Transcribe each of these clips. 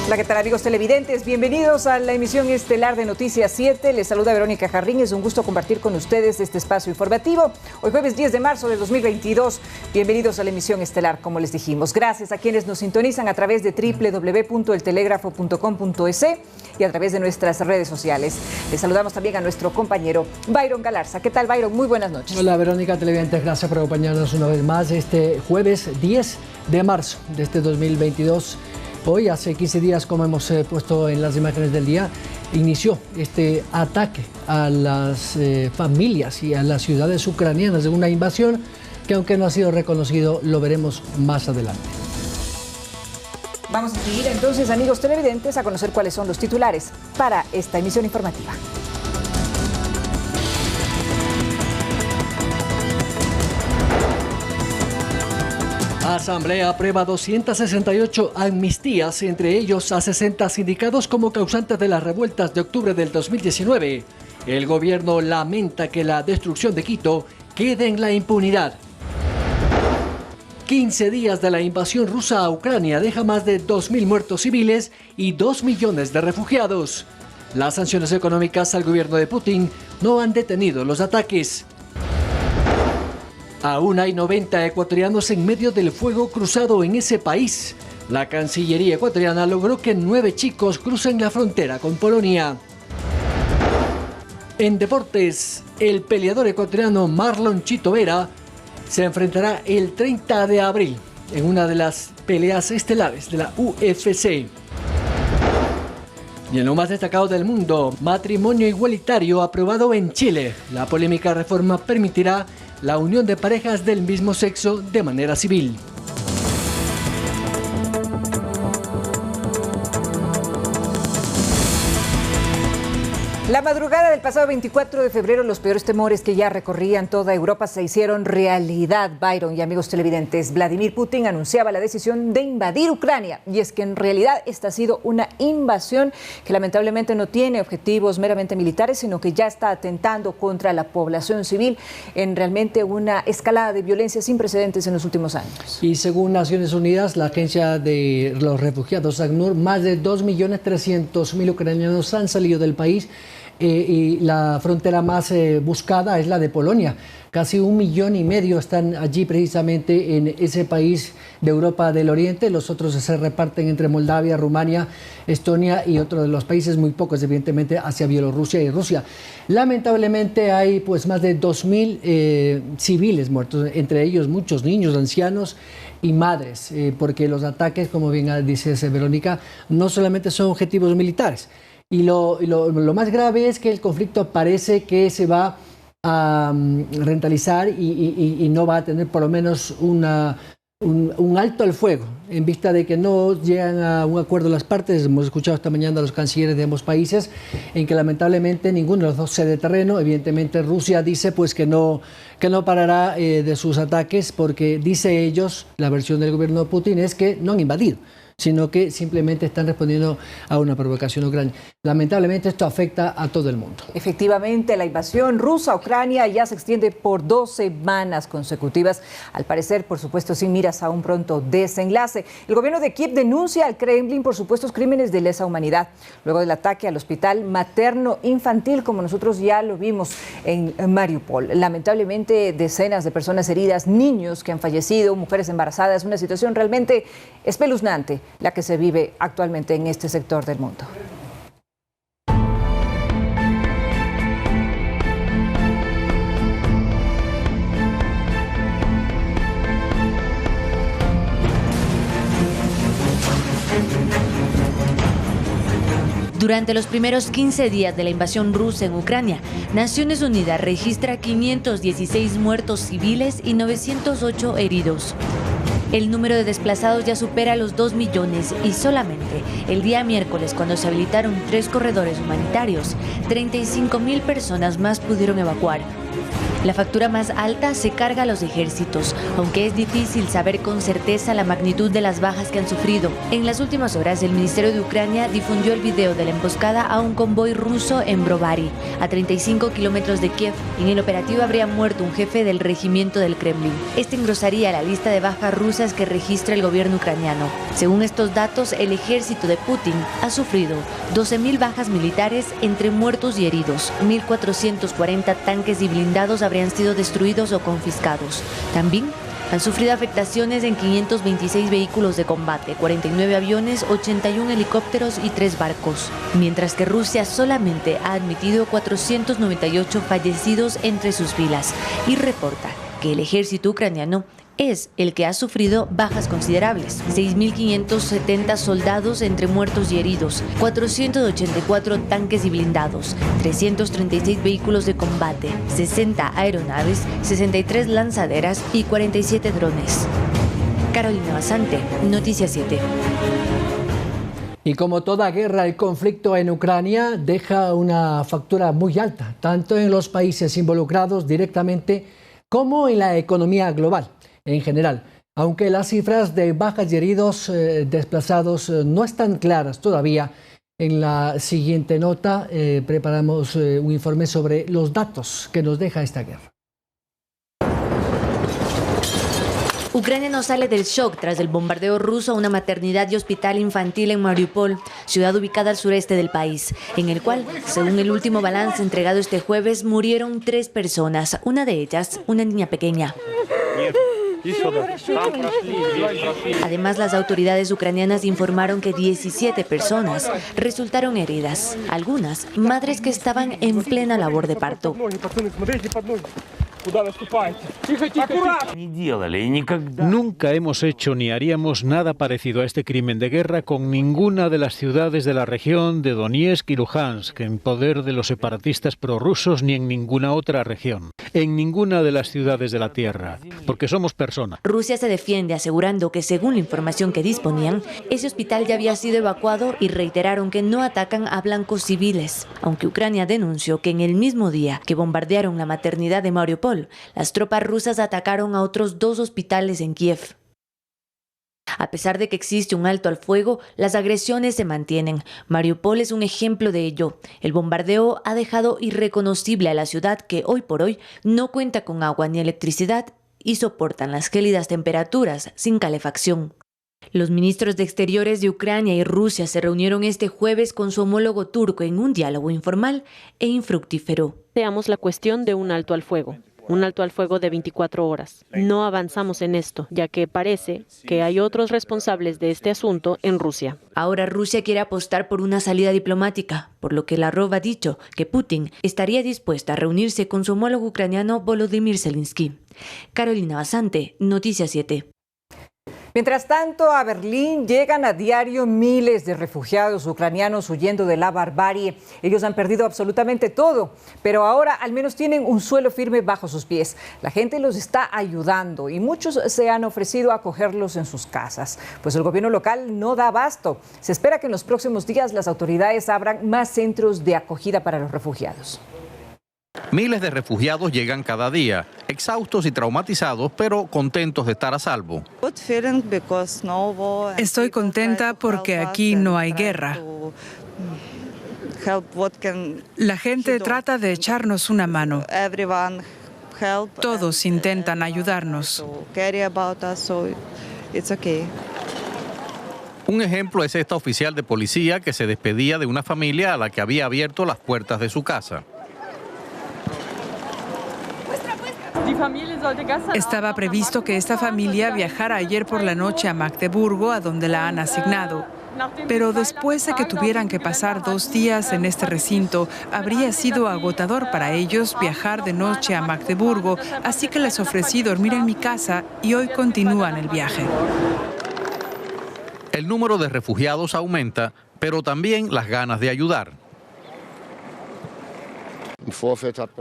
Hola, ¿qué tal, amigos televidentes? Bienvenidos a la emisión estelar de Noticias 7. Les saluda Verónica Jarrín. Es un gusto compartir con ustedes este espacio informativo. Hoy jueves 10 de marzo de 2022. Bienvenidos a la emisión estelar, como les dijimos. Gracias a quienes nos sintonizan a través de www.eltelegrafo.com.es y a través de nuestras redes sociales. Les saludamos también a nuestro compañero Byron Galarza. ¿Qué tal, Byron? Muy buenas noches. Hola, Verónica, televidentes. Gracias por acompañarnos una vez más este jueves 10 de marzo de este 2022. Hoy, hace 15 días, como hemos puesto en las imágenes del día, inició este ataque a las familias y a las ciudades ucranianas de una invasión que, aunque no ha sido reconocido, lo veremos más adelante. Vamos a seguir entonces, amigos televidentes, a conocer cuáles son los titulares para esta emisión informativa. Asamblea aprueba 268 amnistías, entre ellos a 60 sindicados como causantes de las revueltas de octubre del 2019. El gobierno lamenta que la destrucción de Quito quede en la impunidad. 15 días de la invasión rusa a Ucrania deja más de 2.000 muertos civiles y 2 millones de refugiados. Las sanciones económicas al gobierno de Putin no han detenido los ataques. Aún hay 90 ecuatorianos en medio del fuego cruzado en ese país. La Cancillería ecuatoriana logró que 9 chicos crucen la frontera con Polonia. En deportes, el peleador ecuatoriano Marlon Chito Vera se enfrentará el 30 de abril en una de las peleas estelares de la UFC. Y en lo más destacado del mundo, matrimonio igualitario aprobado en Chile. La polémica reforma permitirá la unión de parejas del mismo sexo de manera civil. La madrugada del pasado 24 de febrero, los peores temores que ya recorrían toda Europa se hicieron realidad. Byron y amigos televidentes, Vladimir Putin anunciaba la decisión de invadir Ucrania. Y es que en realidad esta ha sido una invasión que lamentablemente no tiene objetivos meramente militares, sino que ya está atentando contra la población civil en realmente una escalada de violencia sin precedentes en los últimos años. Y según Naciones Unidas, la Agencia de los Refugiados, ACNUR, más de 2.300.000 ucranianos han salido del país. Y la frontera más buscada es la de Polonia. Casi 1,5 millones están allí precisamente en ese país de Europa del Oriente. Los otros se reparten entre Moldavia, Rumania, Estonia y otros de los países, muy pocos evidentemente, hacia Bielorrusia y Rusia. Lamentablemente hay pues más de 2.000 civiles muertos, entre ellos muchos niños, ancianos y madres, porque los ataques, como bien dice Verónica, no solamente son objetivos militares. Y lo más grave es que el conflicto parece que se va a rentalizar y no va a tener por lo menos un alto al fuego, en vista de que no llegan a un acuerdo las partes. Hemos escuchado esta mañana a los cancilleres de ambos países en que lamentablemente ninguno de los dos cede terreno. Evidentemente Rusia dice pues que no parará de sus ataques porque, dice ellos, la versión del gobierno de Putin es que no han invadido, sino que simplemente están respondiendo a una provocación ucraniana. Lamentablemente esto afecta a todo el mundo. Efectivamente, la invasión rusa a Ucrania ya se extiende por 2 semanas consecutivas, al parecer, por supuesto, sin miras a un pronto desenlace. El gobierno de Kiev denuncia al Kremlin por supuestos crímenes de lesa humanidad, luego del ataque al hospital materno-infantil, como nosotros ya lo vimos en Mariupol. Lamentablemente, decenas de personas heridas, niños que han fallecido, mujeres embarazadas, una situación realmente espeluznante la que se vive actualmente en este sector del mundo. Durante los primeros 15 días de la invasión rusa en Ucrania, Naciones Unidas registra 516 muertos civiles y 908 heridos. El número de desplazados ya supera los 2 millones y solamente el día miércoles, cuando se habilitaron 3 corredores humanitarios, 35.000 personas más pudieron evacuar. La factura más alta se carga a los ejércitos, aunque es difícil saber con certeza la magnitud de las bajas que han sufrido. En las últimas horas, el Ministerio de Ucrania difundió el video de la emboscada a un convoy ruso en Brovary, a 35 kilómetros de Kiev. En el operativo habría muerto un jefe del regimiento del Kremlin. Este engrosaría la lista de bajas rusas que registra el gobierno ucraniano. Según estos datos, el ejército de Putin ha sufrido 12.000 bajas militares entre muertos y heridos. 1.440 tanques y blindados habrían sido destruidos o confiscados. También han sufrido afectaciones en 526 vehículos de combate, 49 aviones, 81 helicópteros y 3 barcos. Mientras que Rusia solamente ha admitido 498 fallecidos entre sus filas y reporta que el ejército ucraniano es el que ha sufrido bajas considerables. 6.570 soldados entre muertos y heridos, 484 tanques y blindados, 336 vehículos de combate, 60 aeronaves, 63 lanzaderas y 47 drones. Carolina Basante, Noticias 7. Y como toda guerra, el conflicto en Ucrania deja una factura muy alta, tanto en los países involucrados directamente como en la economía global en general. Aunque las cifras de bajas y heridos desplazados no están claras todavía, en la siguiente nota preparamos un informe sobre los datos que nos deja esta guerra. Ucrania no sale del shock tras el bombardeo ruso a una maternidad y hospital infantil en Mariupol, ciudad ubicada al sureste del país, en el cual, según el último balance entregado este jueves, murieron 3 personas, una de ellas una niña pequeña. Además, las autoridades ucranianas informaron que 17 personas resultaron heridas, algunas madres que estaban en plena labor de parto. Nunca hemos hecho ni haríamos nada parecido a este crimen de guerra con ninguna de las ciudades de la región de Donetsk y Luhansk en poder de los separatistas prorrusos, ni en ninguna otra región, en ninguna de las ciudades de la tierra, porque somos personas. Rusia se defiende asegurando que, según la información que disponían, ese hospital ya había sido evacuado y reiteraron que no atacan a blancos civiles, aunque Ucrania denunció que en el mismo día que bombardearon la maternidad de Mariupol, las tropas rusas atacaron a otros 2 hospitales en Kiev. A pesar de que existe un alto al fuego, las agresiones se mantienen. Mariupol es un ejemplo de ello. El bombardeo ha dejado irreconocible a la ciudad, que hoy por hoy no cuenta con agua ni electricidad y soportan las gélidas temperaturas sin calefacción. Los ministros de Exteriores de Ucrania y Rusia se reunieron este jueves con su homólogo turco en un diálogo informal e infructífero. Planteamos la cuestión de un alto al fuego. Un alto al fuego de 24 horas. No avanzamos en esto, ya que parece que hay otros responsables de este asunto en Rusia. Ahora Rusia quiere apostar por una salida diplomática, por lo que Lavrov ha dicho que Putin estaría dispuesto a reunirse con su homólogo ucraniano Volodymyr Zelensky. Carolina Basante, Noticias 7. Mientras tanto, a Berlín llegan a diario miles de refugiados ucranianos huyendo de la barbarie. Ellos han perdido absolutamente todo, pero ahora al menos tienen un suelo firme bajo sus pies. La gente los está ayudando y muchos se han ofrecido a acogerlos en sus casas, pues el gobierno local no da abasto. Se espera que en los próximos días las autoridades abran más centros de acogida para los refugiados. Miles de refugiados llegan cada día, exhaustos y traumatizados, pero contentos de estar a salvo. Estoy contenta porque aquí no hay guerra. La gente trata de echarnos una mano. Todos intentan ayudarnos. Un ejemplo es esta oficial de policía que se despedía de una familia a la que había abierto las puertas de su casa. Estaba previsto que esta familia viajara ayer por la noche a Magdeburgo, a donde la han asignado. Pero después de que tuvieran que pasar 2 días en este recinto, habría sido agotador para ellos viajar de noche a Magdeburgo, así que les ofrecí dormir en mi casa y hoy continúan el viaje. El número de refugiados aumenta, pero también las ganas de ayudar.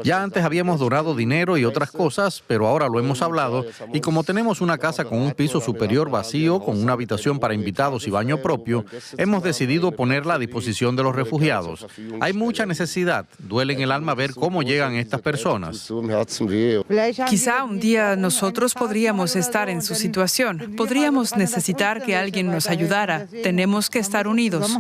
Ya antes habíamos donado dinero y otras cosas, pero ahora lo hemos hablado y como tenemos una casa con un piso superior vacío, con una habitación para invitados y baño propio, hemos decidido ponerla a disposición de los refugiados. Hay mucha necesidad, duele en el alma ver cómo llegan estas personas. Quizá un día nosotros podríamos estar en su situación, podríamos necesitar que alguien nos ayudara. Tenemos que estar unidos.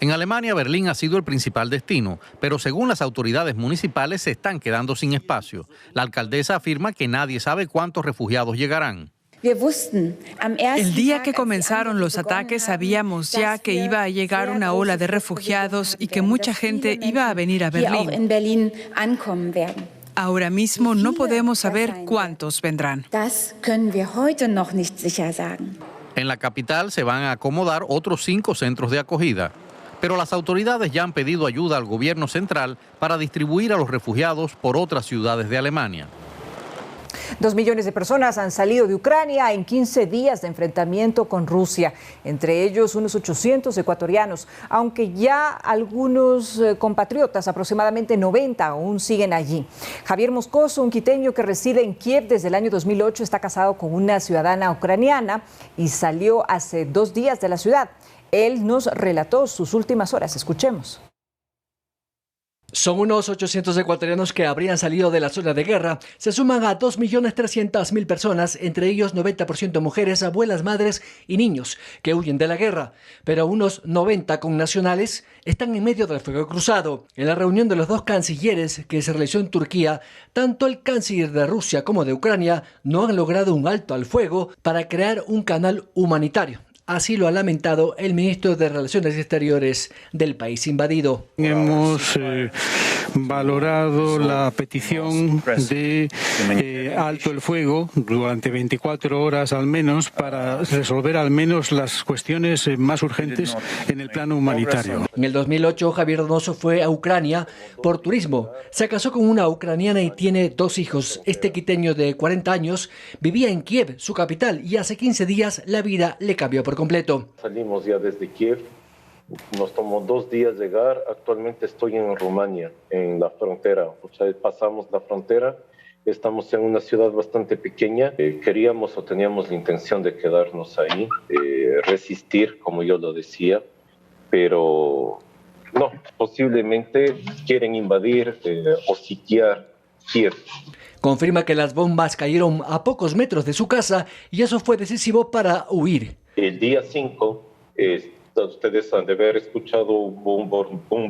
En Alemania, Berlín ha sido el principal destino, pero según las autoridades municipales se están quedando sin espacio. La alcaldesa afirma que nadie sabe cuántos refugiados llegarán. El día que comenzaron los ataques sabíamos ya que iba a llegar una ola de refugiados y que mucha gente iba a venir a Berlín. Ahora mismo no podemos saber cuántos vendrán. En la capital se van a acomodar otros 5 centros de acogida. Pero las autoridades ya han pedido ayuda al gobierno central para distribuir a los refugiados por otras ciudades de Alemania. 2 millones de personas han salido de Ucrania en 15 días de enfrentamiento con Rusia, entre ellos unos 800 ecuatorianos, aunque ya algunos compatriotas, aproximadamente 90, aún siguen allí. Javier Moscoso, un quiteño que reside en Kiev desde el año 2008, está casado con una ciudadana ucraniana y salió hace 2 días de la ciudad. Él nos relató sus últimas horas. Escuchemos. Son unos 800 ecuatorianos que habrían salido de la zona de guerra. Se suman a 2.300.000 personas, entre ellos 90% mujeres, abuelas, madres y niños que huyen de la guerra. Pero unos 90 connacionales están en medio del fuego cruzado. En la reunión de los 2 cancilleres que se realizó en Turquía, tanto el canciller de Rusia como de Ucrania no han logrado un alto al fuego para crear un canal humanitario. Así lo ha lamentado el ministro de Relaciones Exteriores del país invadido. Hemos valorado la petición de alto el fuego durante 24 horas al menos para resolver al menos las cuestiones más urgentes en el plano humanitario. En el 2008, Javier Donoso fue a Ucrania por turismo. Se casó con una ucraniana y tiene 2 hijos. Este quiteño de 40 años vivía en Kiev, su capital, y hace 15 días la vida le cambió por completo. Salimos ya desde Kiev, nos tomó 2 días llegar. Actualmente estoy en Rumania, en la frontera. O sea, pasamos la frontera, estamos en una ciudad bastante pequeña. Queríamos o teníamos la intención de quedarnos ahí, resistir, como yo lo decía, pero no, posiblemente quieren invadir o sitiar Kiev. Confirma que las bombas cayeron a pocos metros de su casa y eso fue decisivo para huir. El día 5, ustedes han de haber escuchado un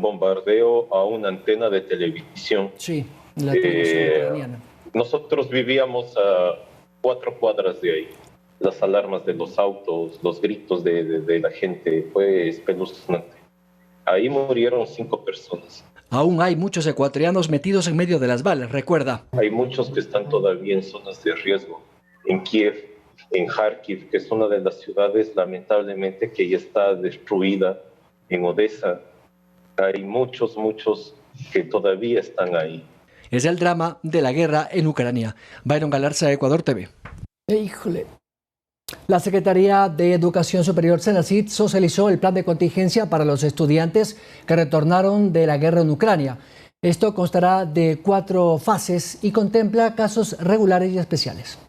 bombardeo a una antena de televisión. Sí, la televisión ucraniana. Nosotros vivíamos a 4 cuadras de ahí. Las alarmas de los autos, los gritos de la gente, fue espeluznante. Ahí murieron 5 personas. Aún hay muchos ecuatorianos metidos en medio de las balas, recuerda. Hay muchos que están todavía en zonas de riesgo. En Kiev, en Kharkiv, que es una de las ciudades lamentablemente que ya está destruida, en Odessa. Hay muchos que todavía están ahí. Es el drama de la guerra en Ucrania. Byron Galarza, Ecuador TV. Híjole. La Secretaría de Educación Superior, Senacid, socializó el plan de contingencia para los estudiantes que retornaron de la guerra en Ucrania. Esto constará de 4 fases y contempla casos regulares y especiales.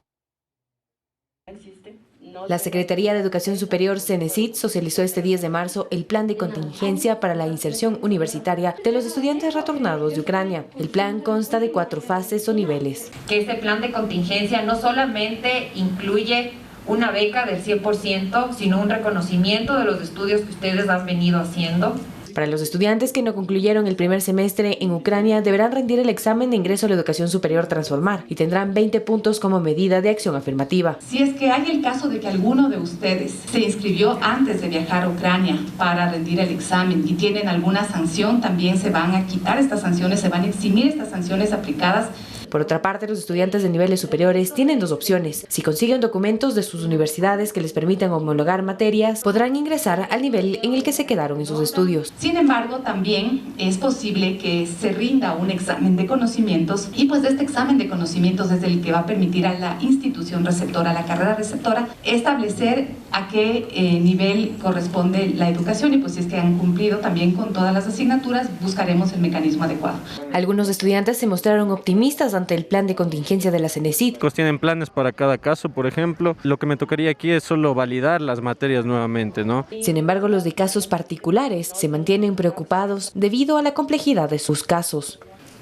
La Secretaría de Educación Superior, Senacid, socializó este 10 de marzo el plan de contingencia para la inserción universitaria de los estudiantes retornados de Ucrania. El plan consta de 4 fases o niveles. Que este plan de contingencia no solamente incluye una beca del 100%, sino un reconocimiento de los estudios que ustedes han venido haciendo. Para los estudiantes que no concluyeron el primer semestre en Ucrania, deberán rendir el examen de ingreso a la educación superior Transformar y tendrán 20 puntos como medida de acción afirmativa. Si es que hay el caso de que alguno de ustedes se inscribió antes de viajar a Ucrania para rendir el examen y tienen alguna sanción, también se van a quitar estas sanciones, se van a eximir estas sanciones aplicadas. Por otra parte, los estudiantes de niveles superiores tienen dos opciones. Si consiguen documentos de sus universidades que les permitan homologar materias, podrán ingresar al nivel en el que se quedaron en sus estudios. Sin embargo, también es posible que se rinda un examen de conocimientos y pues de este examen de conocimientos es el que va a permitir a la institución receptora, a la carrera receptora, establecer a qué nivel corresponde la educación y pues si es que han cumplido también con todas las asignaturas, buscaremos el mecanismo adecuado. Algunos estudiantes se mostraron optimistas ante el plan de contingencia de la CENESID. Tienen planes para cada caso, por ejemplo. Lo que me tocaría aquí es solo validar las materias nuevamente, ¿no? Sin embargo, los de casos particulares se mantienen preocupados debido a la complejidad de sus casos.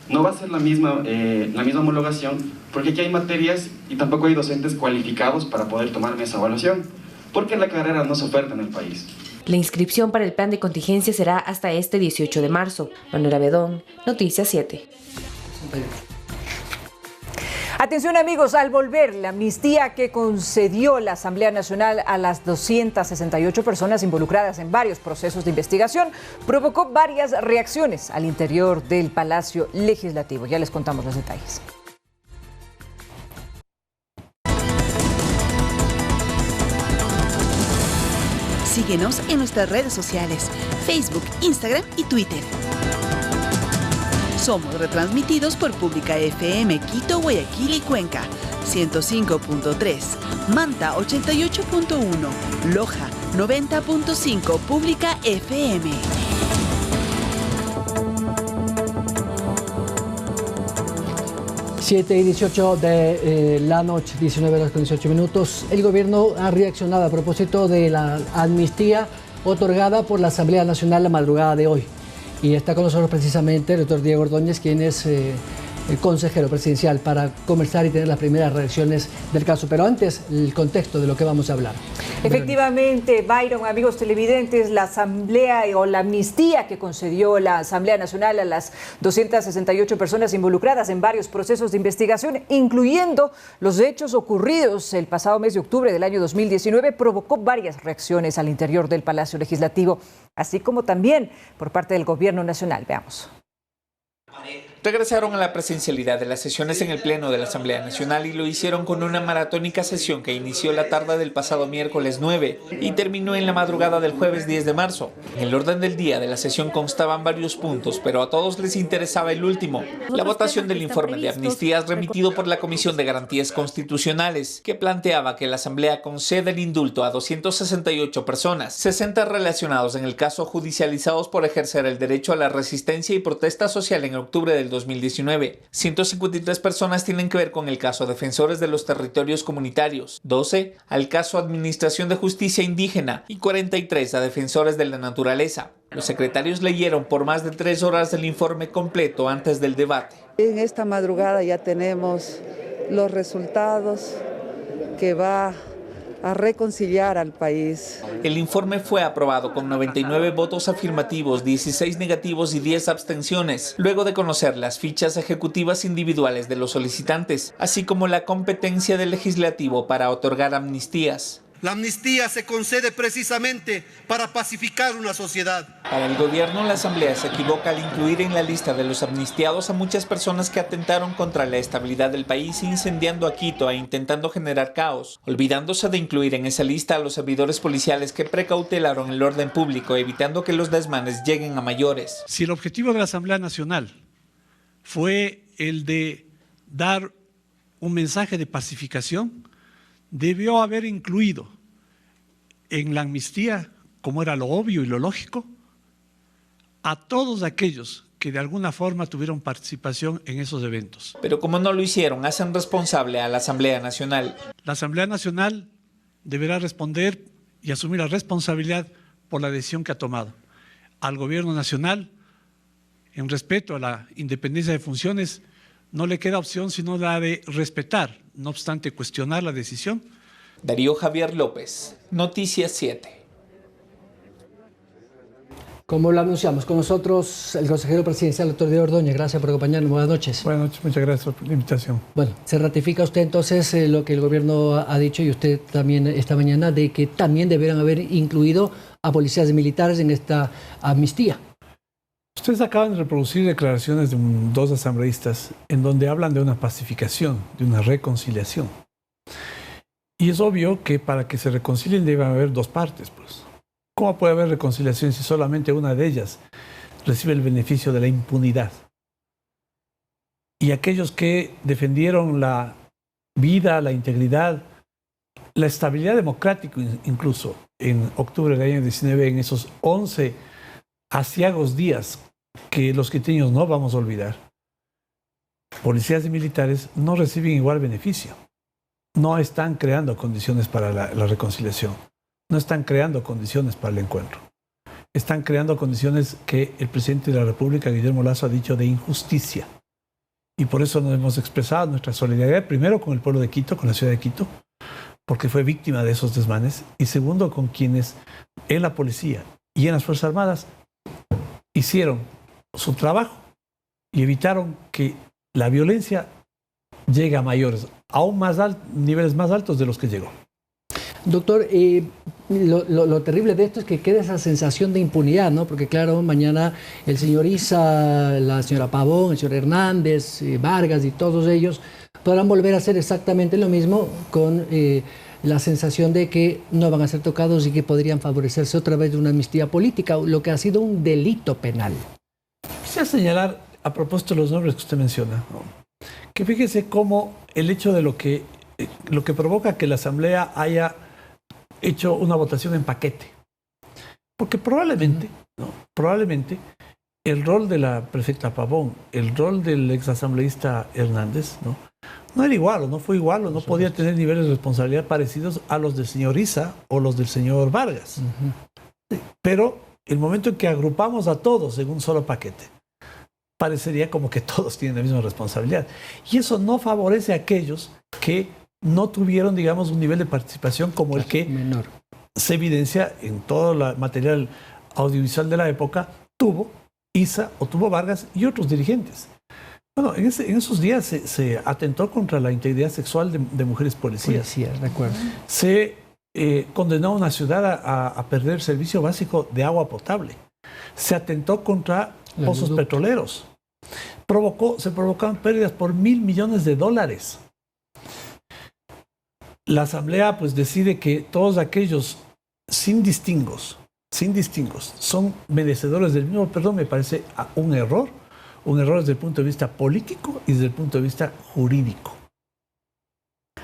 No va a ser la misma homologación porque aquí hay materias y tampoco hay docentes cualificados para poder tomarme esa evaluación, porque la carrera no se oferta en el país. La inscripción para el plan de contingencia será hasta este 18 de marzo. Manuela Bedón, Noticias 7. Atención amigos, al volver, la amnistía que concedió la Asamblea Nacional a las 268 personas involucradas en varios procesos de investigación provocó varias reacciones al interior del Palacio Legislativo. Ya les contamos los detalles. Síguenos en nuestras redes sociales, Facebook, Instagram y Twitter. Somos retransmitidos por Pública FM Quito, Guayaquil y Cuenca, 105.3, Manta 88.1, Loja 90.5, Pública FM. Siete y 18 de la noche, 19 horas con 18 minutos. El gobierno ha reaccionado a propósito de la amnistía otorgada por la Asamblea Nacional la madrugada de hoy. Y está con nosotros precisamente el doctor Diego Ordóñez, quien es el consejero presidencial, para conversar y tener las primeras reacciones del caso. Pero antes, el contexto de lo que vamos a hablar. Efectivamente, Byron, amigos televidentes, la asamblea o la amnistía que concedió la Asamblea Nacional a las 268 personas involucradas en varios procesos de investigación, incluyendo los hechos ocurridos el pasado mes de octubre del año 2019, provocó varias reacciones al interior del Palacio Legislativo, así como también por parte del Gobierno Nacional. Veamos. Regresaron a la presencialidad de las sesiones en el Pleno de la Asamblea Nacional y lo hicieron con una maratónica sesión que inició la tarde del pasado miércoles 9 y terminó en la madrugada del jueves 10 de marzo. En el orden del día de la sesión constaban varios puntos, pero a todos les interesaba el último, la votación del informe de amnistías remitido por la Comisión de Garantías Constitucionales, que planteaba que la Asamblea conceda el indulto a 268 personas, 60 relacionados en el caso judicializados por ejercer el derecho a la resistencia y protesta social en octubre del 2019. 153 personas tienen que ver con el caso Defensores de los Territorios Comunitarios, 12 al caso Administración de Justicia Indígena y 43 a Defensores de la Naturaleza. Los secretarios leyeron por más de 3 horas el informe completo antes del debate. En esta madrugada ya tenemos los resultados que va a reconciliar al país. El informe fue aprobado con 99 votos afirmativos, 16 negativos y 10 abstenciones, luego de conocer las fichas ejecutivas individuales de los solicitantes, así como la competencia del legislativo para otorgar amnistías. La amnistía se concede precisamente para pacificar una sociedad. Para el gobierno, la Asamblea se equivoca al incluir en la lista de los amnistiados a muchas personas que atentaron contra la estabilidad del país, incendiando a Quito e intentando generar caos, olvidándose de incluir en esa lista a los servidores policiales que precautelaron el orden público, evitando que los desmanes lleguen a mayores. Si el objetivo de la Asamblea Nacional fue el de dar un mensaje de pacificación, debió haber incluido en la amnistía, como era lo obvio y lo lógico, a todos aquellos que de alguna forma tuvieron participación en esos eventos. Pero como no lo hicieron, hacen responsable a la Asamblea Nacional. La Asamblea Nacional deberá responder y asumir la responsabilidad por la decisión que ha tomado. Al Gobierno Nacional, en respeto a la independencia de funciones, no le queda opción sino la de respetar, no obstante cuestionar la decisión. Darío Javier López, Noticias 7. Como lo anunciamos, con nosotros el consejero presidencial, doctor Diego Ordóñez. Gracias por acompañarnos. Buenas noches. Buenas noches, muchas gracias por la invitación. Bueno, ¿se ratifica usted entonces lo que el gobierno ha dicho y usted también esta mañana, de que también deberán haber incluido a policías militares en esta amnistía? Ustedes acaban de reproducir declaraciones de dos asambleístas en donde hablan de una pacificación, de una reconciliación. Y es obvio que para que se reconcilien debe haber dos partes, pues. ¿Cómo puede haber reconciliación si solamente una de ellas recibe el beneficio de la impunidad? Y aquellos que defendieron la vida, la integridad, la estabilidad democrática, incluso en octubre del año 19, en esos 11 aciagos días que los quiteños no vamos a olvidar, policías y militares no reciben igual beneficio. No están creando condiciones para la reconciliación. No están creando condiciones para el encuentro. Están creando condiciones que el presidente de la República, Guillermo Lasso, ha dicho de injusticia. Y por eso nos hemos expresado nuestra solidaridad, primero con el pueblo de Quito, con la ciudad de Quito, porque fue víctima de esos desmanes, y segundo con quienes en la policía y en las Fuerzas Armadas hicieron su trabajo y evitaron que la violencia llegue a mayores, aún niveles más altos de los que llegó. Doctor, lo terrible de esto es que queda esa sensación de impunidad, ¿no? Porque claro, mañana el señor Issa, la señora Pavón, el señor Hernández, Vargas y todos ellos podrán volver a hacer exactamente lo mismo con la sensación de que no van a ser tocados y que podrían favorecerse otra vez de una amnistía política, lo que ha sido un delito penal. Quisiera señalar, a propósito de los nombres que usted menciona, ¿no?, que fíjese cómo el hecho de lo que provoca que la Asamblea haya hecho una votación en paquete. Porque probablemente el rol de la prefecta Pavón, el rol del exasambleísta Hernández, no era igual, o no fue igual, o no podía tener niveles de responsabilidad parecidos a los del señor Issa o los del señor Vargas. Pero el momento en que agrupamos a todos en un solo paquete, parecería como que todos tienen la misma responsabilidad. Y eso no favorece a aquellos que no tuvieron, digamos, un nivel de participación como el que se evidencia en todo el material audiovisual de la época, tuvo Issa o tuvo Vargas y otros dirigentes. Bueno, en esos días se atentó contra la integridad sexual de mujeres policías. Policías, de acuerdo. Se condenó a una ciudad a perder el servicio básico de agua potable. Se atentó contra pozos petroleros. Se provocaron pérdidas por $1.000 millones. La Asamblea pues decide que todos aquellos sin distingos, son merecedores del mismo perdón. Me parece un error desde el punto de vista político y desde el punto de vista jurídico.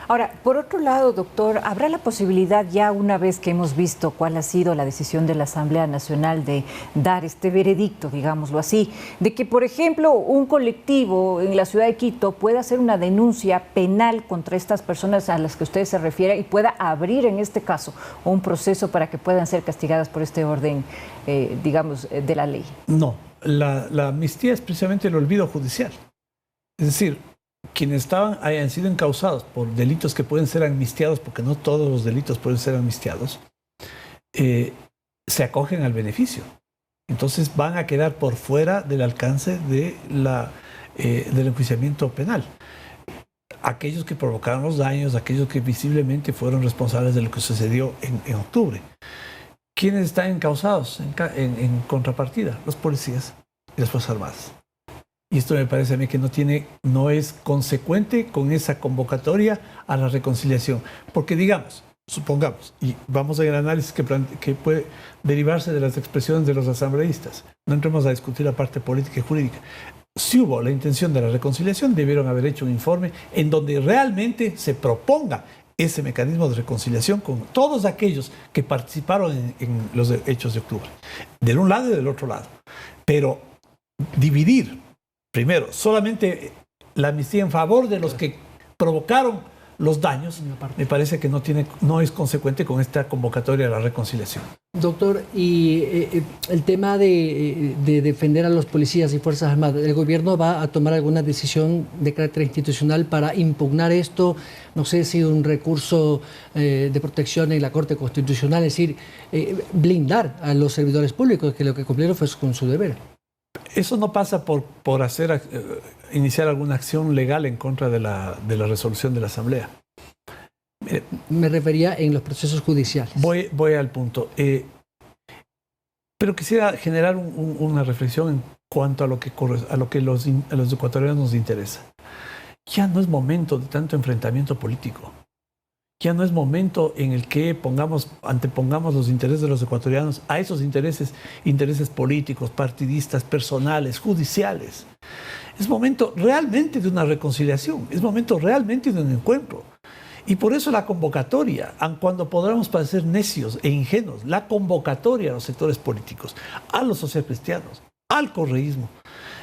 Ahora, por otro lado, doctor, ¿habrá la posibilidad, ya una vez que hemos visto cuál ha sido la decisión de la Asamblea Nacional de dar este veredicto, digámoslo así, de que, por ejemplo, un colectivo en la ciudad de Quito pueda hacer una denuncia penal contra estas personas a las que usted se refiere y pueda abrir, en este caso, un proceso para que puedan ser castigadas por este orden, digamos, de la ley? No, la amnistía es precisamente el olvido judicial. Es decir, quienes hayan sido encausados por delitos que pueden ser amnistiados, porque no todos los delitos pueden ser amnistiados, se acogen al beneficio. Entonces van a quedar por fuera del alcance del enjuiciamiento penal. Aquellos que provocaron los daños, aquellos que visiblemente fueron responsables de lo que sucedió en octubre. ¿Quiénes están encausados en contrapartida? Los policías y las Fuerzas Armadas. Y esto me parece a mí que no es consecuente con esa convocatoria a la reconciliación. Porque supongamos, y vamos a ir al análisis que puede derivarse de las expresiones de los asambleístas. No entremos a discutir la parte política y jurídica. Si hubo la intención de la reconciliación, debieron haber hecho un informe en donde realmente se proponga ese mecanismo de reconciliación con todos aquellos que participaron en los hechos de octubre. Del un lado y del otro lado. Pero dividir primero, solamente la amnistía en favor de los que provocaron los daños, me parece que no es consecuente con esta convocatoria a la reconciliación. Doctor, y el tema de defender a los policías y Fuerzas Armadas, ¿el gobierno va a tomar alguna decisión de carácter institucional para impugnar esto? No sé si un recurso de protección en la Corte Constitucional, es decir, blindar a los servidores públicos, que lo que cumplieron fue con su deber. Eso no pasa por iniciar alguna acción legal en contra de la resolución de la Asamblea. Me refería en los procesos judiciales. Voy al punto. Pero quisiera generar una reflexión en cuanto a lo que a los ecuatorianos nos interesa. Ya no es momento de tanto enfrentamiento político. Ya no es momento en el que antepongamos los intereses de los ecuatorianos a esos intereses políticos, partidistas, personales, judiciales. Es momento realmente de una reconciliación, es momento realmente de un encuentro. Y por eso la convocatoria, aun cuando podamos parecer necios e ingenuos, la convocatoria a los sectores políticos, a los socialcristianos, al correísmo,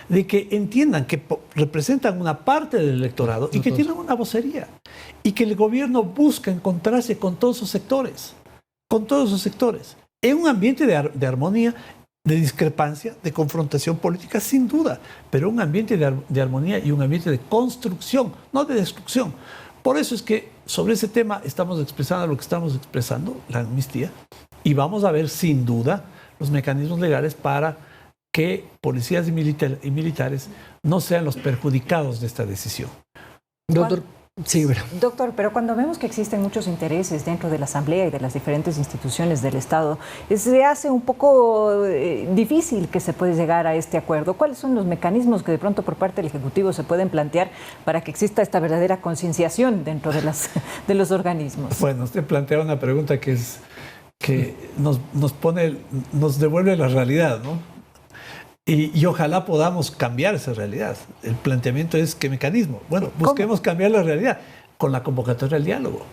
de que entiendan que representan una parte del electorado y que tienen una vocería. Y que el gobierno busca encontrarse con todos esos sectores, en un ambiente de armonía, de discrepancia, de confrontación política, sin duda, pero un ambiente de armonía y un ambiente de construcción, no de destrucción. Por eso es que sobre ese tema estamos expresando lo que estamos expresando, la amnistía, y vamos a ver sin duda los mecanismos legales para que policías y militares no sean los perjudicados de esta decisión. Doctor, sí, Doctor, pero cuando vemos que existen muchos intereses dentro de la Asamblea y de las diferentes instituciones del Estado, se hace un poco difícil que se pueda llegar a este acuerdo. ¿Cuáles son los mecanismos que de pronto por parte del Ejecutivo se pueden plantear para que exista esta verdadera concienciación dentro de los organismos? Bueno, usted plantea una pregunta que nos devuelve la realidad, ¿no? Y ojalá podamos cambiar esa realidad. El planteamiento es ¿qué mecanismo? Bueno, busquemos cambiar la realidad con la convocatoria al diálogo.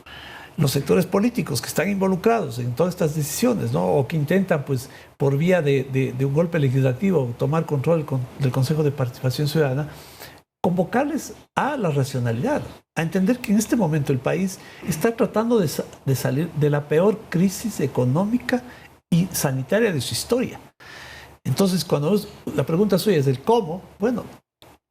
Los sectores políticos que están involucrados en todas estas decisiones, ¿no? O que intentan, pues, por vía de un golpe legislativo, tomar control del Consejo de Participación Ciudadana, convocarles a la racionalidad, a entender que en este momento el país está tratando de salir de la peor crisis económica y sanitaria de su historia. Entonces, cuando la pregunta suya es el cómo, bueno,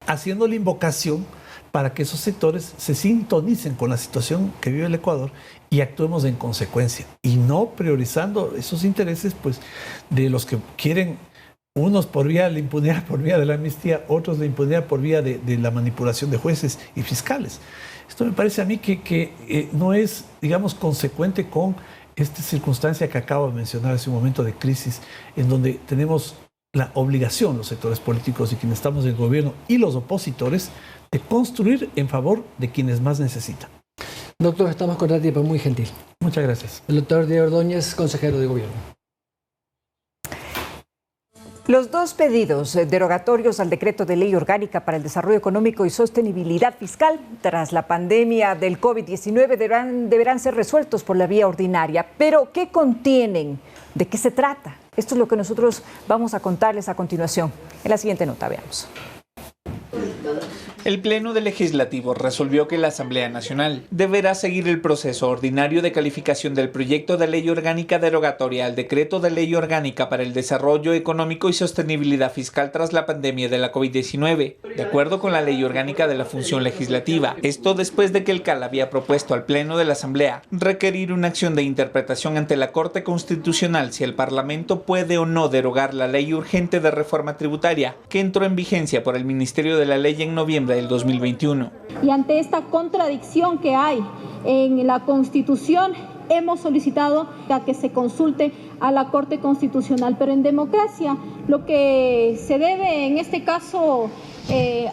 haciendo la invocación para que esos sectores se sintonicen con la situación que vive el Ecuador y actuemos en consecuencia, y no priorizando esos intereses, pues, de los que quieren, unos por vía de la impunidad, por vía de la amnistía, otros la impunidad por vía de la manipulación de jueces y fiscales. Esto me parece a mí que no es, digamos, consecuente con esta circunstancia que acabo de mencionar hace un momento de crisis, en donde tenemos la obligación, los sectores políticos y quienes estamos en el gobierno y los opositores, de construir en favor de quienes más necesitan. Doctor, estamos con el tiempo, muy gentil. Muchas gracias. El doctor Diego Ordóñez, consejero de gobierno. Los dos pedidos derogatorios al decreto de ley orgánica para el desarrollo económico y sostenibilidad fiscal tras la pandemia del COVID-19 deberán ser resueltos por la vía ordinaria. Pero, ¿qué contienen? ¿De qué se trata? Esto es lo que nosotros vamos a contarles a continuación. En la siguiente nota, veamos. El Pleno del Legislativo resolvió que la Asamblea Nacional deberá seguir el proceso ordinario de calificación del proyecto de ley orgánica derogatoria al decreto de ley orgánica para el desarrollo económico y sostenibilidad fiscal tras la pandemia de la COVID-19, de acuerdo con la ley orgánica de la función legislativa. Esto después de que el CAL había propuesto al Pleno de la Asamblea requerir una acción de interpretación ante la Corte Constitucional si el Parlamento puede o no derogar la ley urgente de reforma tributaria que entró en vigencia por el Ministerio de la Ley en noviembre del 2021. Y ante esta contradicción que hay en la Constitución, hemos solicitado a que se consulte a la Corte Constitucional. Pero en democracia lo que se debe en este caso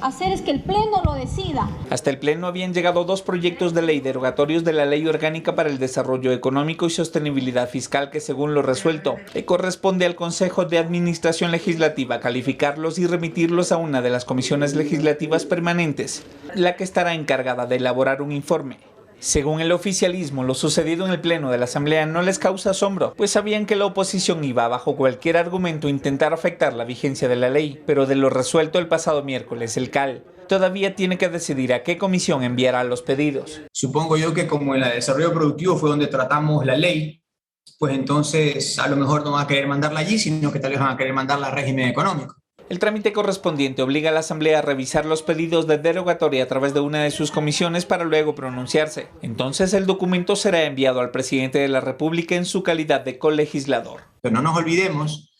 hacer es que el Pleno lo decida. Hasta el Pleno habían llegado dos proyectos de ley derogatorios de la Ley Orgánica para el Desarrollo Económico y Sostenibilidad Fiscal que, según lo resuelto, le corresponde al Consejo de Administración Legislativa calificarlos y remitirlos a una de las comisiones legislativas permanentes, la que estará encargada de elaborar un informe. Según el oficialismo, lo sucedido en el Pleno de la Asamblea no les causa asombro, pues sabían que la oposición iba bajo cualquier argumento a intentar afectar la vigencia de la ley, pero de lo resuelto el pasado miércoles, el CAL todavía tiene que decidir a qué comisión enviará los pedidos. Supongo yo que como en el desarrollo productivo fue donde tratamos la ley, pues entonces a lo mejor no van a querer mandarla allí, sino que tal vez van a querer mandarla al régimen económico. El trámite correspondiente obliga a la Asamblea a revisar los pedidos de derogatoria a través de una de sus comisiones para luego pronunciarse. Entonces el documento será enviado al presidente de la República en su calidad de colegislador. Pero no nos olvidemos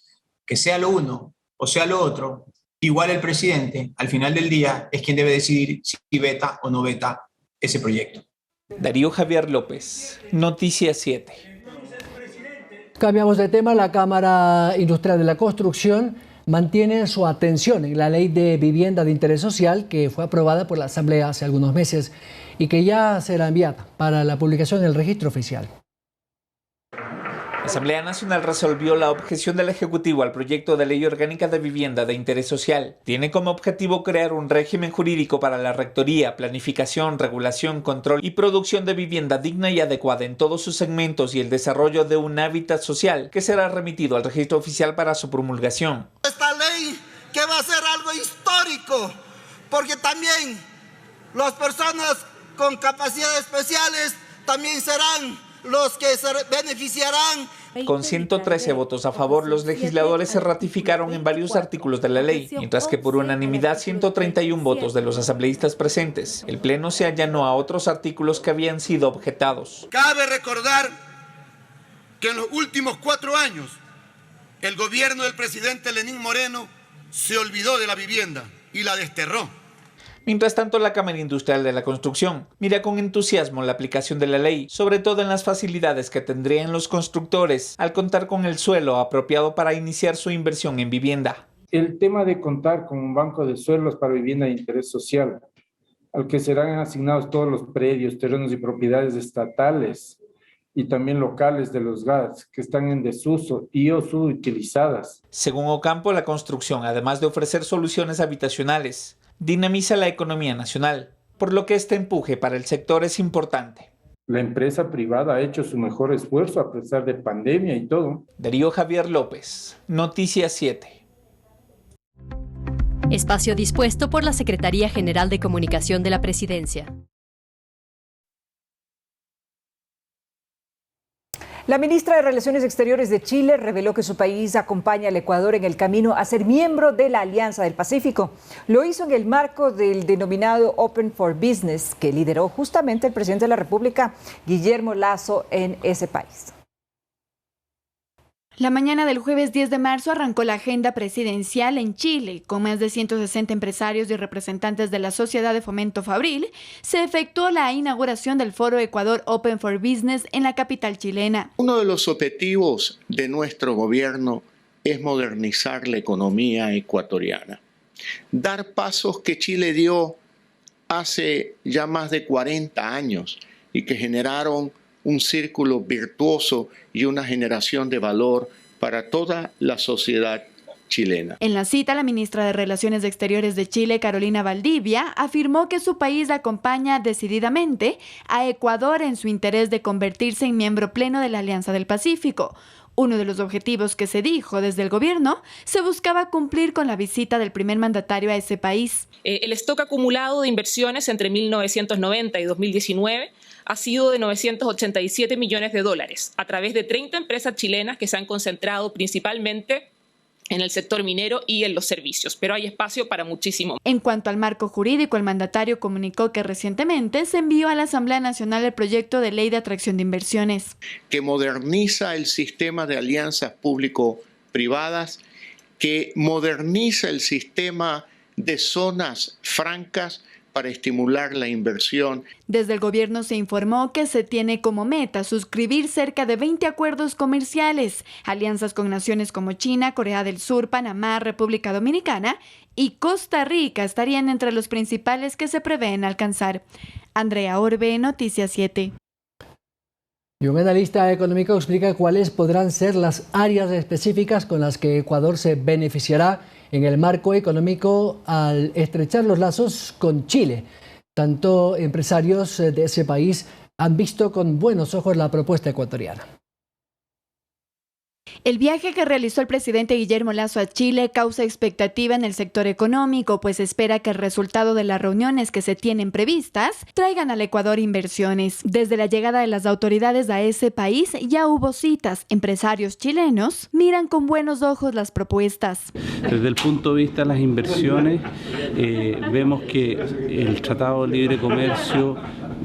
que sea lo uno o sea lo otro, igual el presidente al final del día es quien debe decidir si veta o no veta ese proyecto. Darío Javier López, Noticias 7. Cambiamos de tema. La Cámara Industrial de la Construcción mantiene su atención en la Ley de Vivienda de Interés Social que fue aprobada por la Asamblea hace algunos meses y que ya será enviada para la publicación en el registro oficial. La Asamblea Nacional resolvió la objeción del Ejecutivo al proyecto de Ley Orgánica de Vivienda de Interés Social. Tiene como objetivo crear un régimen jurídico para la rectoría, planificación, regulación, control y producción de vivienda digna y adecuada en todos sus segmentos y el desarrollo de un hábitat social que será remitido al registro oficial para su promulgación. Esta ley que va a ser algo histórico, porque también las personas con capacidades especiales también serán los que se beneficiarán. Con 113 votos a favor, los legisladores se ratificaron en varios artículos de la ley, mientras que por unanimidad 131 votos de los asambleístas presentes. El Pleno se allanó a otros artículos que habían sido objetados. Cabe recordar que en los últimos 4 años, el gobierno del presidente Lenín Moreno se olvidó de la vivienda y la desterró. Mientras tanto, la Cámara Industrial de la Construcción mira con entusiasmo la aplicación de la ley, sobre todo en las facilidades que tendrían los constructores al contar con el suelo apropiado para iniciar su inversión en vivienda. El tema de contar con un banco de suelos para vivienda de interés social, al que serán asignados todos los predios, terrenos y propiedades estatales y también locales de los GADs que están en desuso y o subutilizadas. Según Ocampo, la construcción, además de ofrecer soluciones habitacionales, dinamiza la economía nacional, por lo que este empuje para el sector es importante. La empresa privada ha hecho su mejor esfuerzo a pesar de pandemia y todo. Darío Javier López, Noticias 7. Espacio dispuesto por la Secretaría General de Comunicación de la Presidencia. La ministra de Relaciones Exteriores de Chile reveló que su país acompaña al Ecuador en el camino a ser miembro de la Alianza del Pacífico. Lo hizo en el marco del denominado Open for Business, que lideró justamente el presidente de la República, Guillermo Lasso, en ese país. La mañana del jueves 10 de marzo arrancó la agenda presidencial en Chile. Con más de 160 empresarios y representantes de la Sociedad de Fomento Fabril, se efectuó la inauguración del Foro Ecuador Open for Business en la capital chilena. Uno de los objetivos de nuestro gobierno es modernizar la economía ecuatoriana. Dar pasos que Chile dio hace ya más de 40 años y que generaron un círculo virtuoso y una generación de valor para toda la sociedad chilena. En la cita, la ministra de Relaciones Exteriores de Chile, Carolina Valdivia, afirmó que su país acompaña decididamente a Ecuador en su interés de convertirse en miembro pleno de la Alianza del Pacífico. Uno de los objetivos que se dijo desde el gobierno se buscaba cumplir con la visita del primer mandatario a ese país. El stock acumulado de inversiones entre 1990 y 2019 ha sido de $987 millones a través de 30 empresas chilenas que se han concentrado principalmente en el sector minero y en los servicios, pero hay espacio para muchísimo. En cuanto al marco jurídico, el mandatario comunicó que recientemente se envió a la Asamblea Nacional el proyecto de ley de atracción de inversiones, que moderniza el sistema de alianzas público-privadas, que moderniza el sistema de zonas francas para estimular la inversión. Desde el gobierno se informó que se tiene como meta suscribir cerca de 20 acuerdos comerciales, alianzas con naciones como China, Corea del Sur, Panamá, República Dominicana y Costa Rica estarían entre los principales que se prevén alcanzar. Andrea Orbe, Noticias 7. Y un analista económico explica cuáles podrán ser las áreas específicas con las que Ecuador se beneficiará en el marco económico al estrechar los lazos con Chile. Tanto empresarios de ese país han visto con buenos ojos la propuesta ecuatoriana. El viaje que realizó el presidente Guillermo Lasso a Chile causa expectativa en el sector económico, pues espera que el resultado de las reuniones que se tienen previstas traigan al Ecuador inversiones. Desde la llegada de las autoridades a ese país ya hubo citas. Empresarios chilenos miran con buenos ojos las propuestas. Desde el punto de vista de las inversiones, vemos que el Tratado de Libre Comercio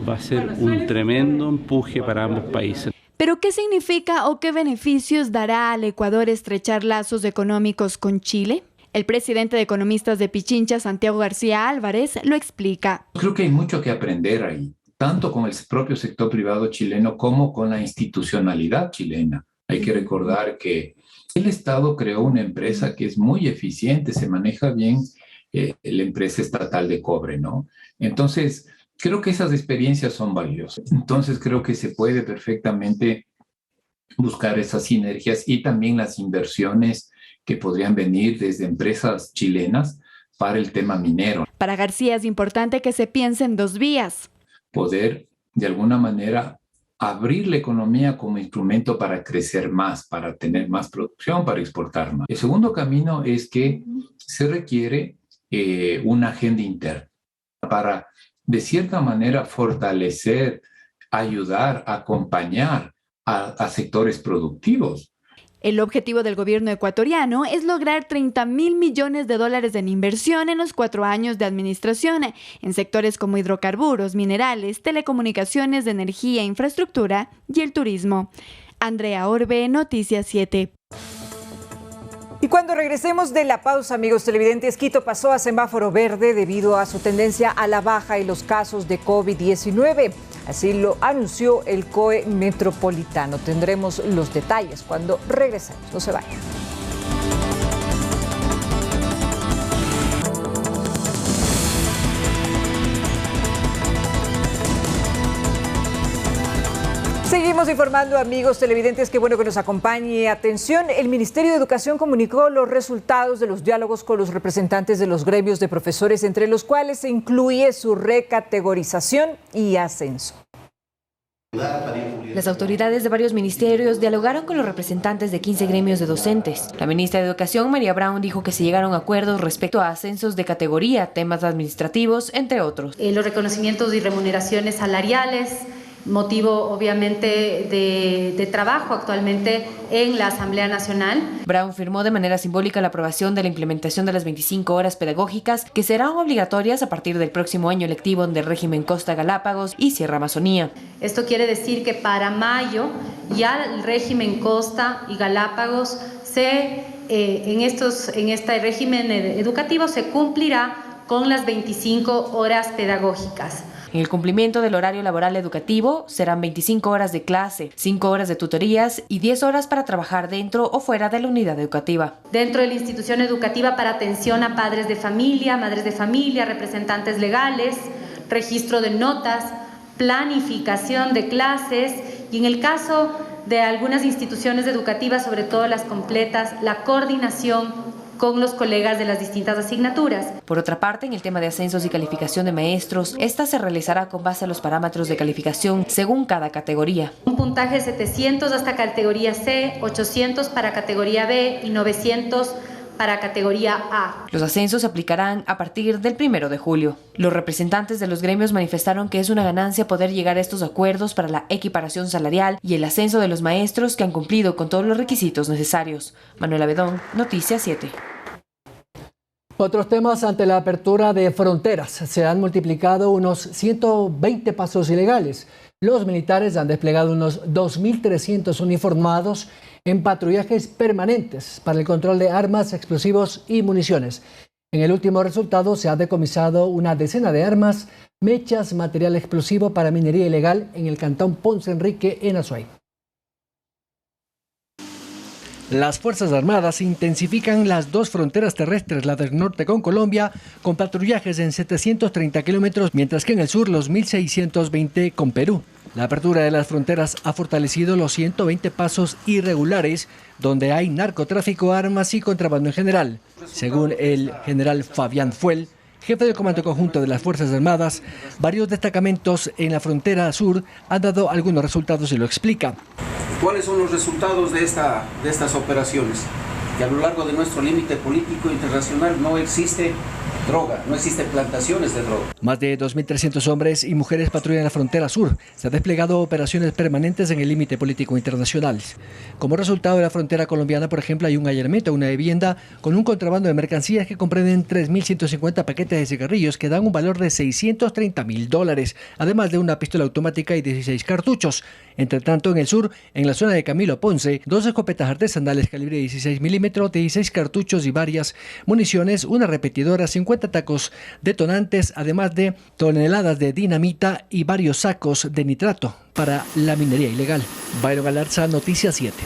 va a ser un tremendo empuje para ambos países. ¿Pero qué significa o qué beneficios dará al Ecuador estrechar lazos económicos con Chile? El presidente de Economistas de Pichincha, Santiago García Álvarez, lo explica. Creo que hay mucho que aprender ahí, tanto con el propio sector privado chileno como con la institucionalidad chilena. Hay que recordar que el Estado creó una empresa que es muy eficiente, se maneja bien la empresa estatal de cobre, ¿no? Entonces, creo que esas experiencias son valiosas. Entonces, creo que se puede perfectamente buscar esas sinergias y también las inversiones que podrían venir desde empresas chilenas para el tema minero. Para García es importante que se piense en dos vías. Poder, de alguna manera, abrir la economía como instrumento para crecer más, para tener más producción, para exportar más. El segundo camino es que se requiere una agenda interna para, de cierta manera, fortalecer, ayudar, acompañar a sectores productivos. El objetivo del gobierno ecuatoriano es lograr $30.000 millones en inversión en los 4 años de administración, en sectores como hidrocarburos, minerales, telecomunicaciones, de energía, infraestructura y el turismo. Andrea Orbe, Noticias 7. Y cuando regresemos de la pausa, amigos televidentes, Quito pasó a semáforo verde debido a su tendencia a la baja en los casos de COVID-19. Así lo anunció el COE Metropolitano. Tendremos los detalles cuando regresemos. No se vayan. Seguimos informando, amigos televidentes, qué bueno que nos acompañe. Atención, el Ministerio de Educación comunicó los resultados de los diálogos con los representantes de los gremios de profesores, entre los cuales se incluye su recategorización y ascenso. Las autoridades de varios ministerios dialogaron con los representantes de 15 gremios de docentes. La ministra de Educación, María Brown, dijo que se llegaron a acuerdos respecto a ascensos de categoría, temas administrativos, entre otros. Los reconocimientos y remuneraciones salariales, motivo obviamente de trabajo actualmente en la Asamblea Nacional. Brown firmó de manera simbólica la aprobación de la implementación de las 25 horas pedagógicas que serán obligatorias a partir del próximo año lectivo del régimen Costa Galápagos y Sierra Amazonía. Esto quiere decir que para mayo ya el régimen Costa y Galápagos en este régimen educativo se cumplirá con las 25 horas pedagógicas. En el cumplimiento del horario laboral educativo serán 25 horas de clase, 5 horas de tutorías y 10 horas para trabajar dentro o fuera de la unidad educativa. Dentro de la institución educativa para atención a padres de familia, madres de familia, representantes legales, registro de notas, planificación de clases y en el caso de algunas instituciones educativas, sobre todo las completas, la coordinación con los colegas de las distintas asignaturas. Por otra parte, en el tema de ascensos y calificación de maestros, esta se realizará con base a los parámetros de calificación según cada categoría. Un puntaje de 700 hasta categoría C, 800 para categoría B y 900 para categoría A. Los ascensos se aplicarán a partir del 1 de julio. Los representantes de los gremios manifestaron que es una ganancia poder llegar a estos acuerdos para la equiparación salarial y el ascenso de los maestros que han cumplido con todos los requisitos necesarios. Manuela Bedón, Noticias 7. Otros temas: ante la apertura de fronteras, se han multiplicado unos 120 pasos ilegales. Los militares han desplegado unos 2.300 uniformados en patrullajes permanentes para el control de armas, explosivos y municiones. En el último resultado se ha decomisado una decena de armas, mechas, material explosivo para minería ilegal en el cantón Ponce Enrique, en Azuay. Las Fuerzas Armadas intensifican las dos fronteras terrestres, la del norte con Colombia, con patrullajes en 730 kilómetros, mientras que en el sur los 1.620 con Perú. La apertura de las fronteras ha fortalecido los 120 pasos irregulares, donde hay narcotráfico, armas y contrabando en general. Según el general Fabián Fuel, jefe del Comando Conjunto de las Fuerzas Armadas, varios destacamentos en la frontera sur han dado algunos resultados y lo explica. ¿Cuáles son los resultados de estas operaciones? Que a lo largo de nuestro límite político internacional no existe droga, no existen plantaciones de droga. Más de 2.300 hombres y mujeres patrullan la frontera sur. Se han desplegado operaciones permanentes en el límite político internacional. Como resultado de la frontera colombiana, por ejemplo, hay un allanamiento a una vivienda con un contrabando de mercancías que comprenden 3.150 paquetes de cigarrillos que dan un valor de $630.000, además de una pistola automática y 16 cartuchos. Entre tanto, en el sur, en la zona de Camilo Ponce, 2 escopetas artesanales calibre 16 milímetros, 16 cartuchos y varias municiones, una repetidora, 50 tacos detonantes, además de toneladas de dinamita y varios sacos de nitrato para la minería ilegal. Byron Galarza, Noticias 7.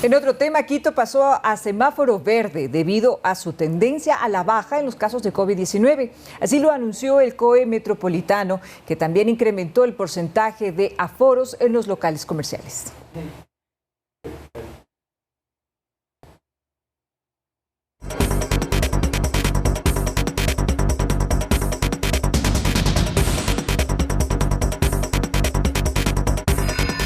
En otro tema, Quito pasó a semáforo verde debido a su tendencia a la baja en los casos de COVID-19. Así lo anunció el COE Metropolitano, que también incrementó el porcentaje de aforos en los locales comerciales.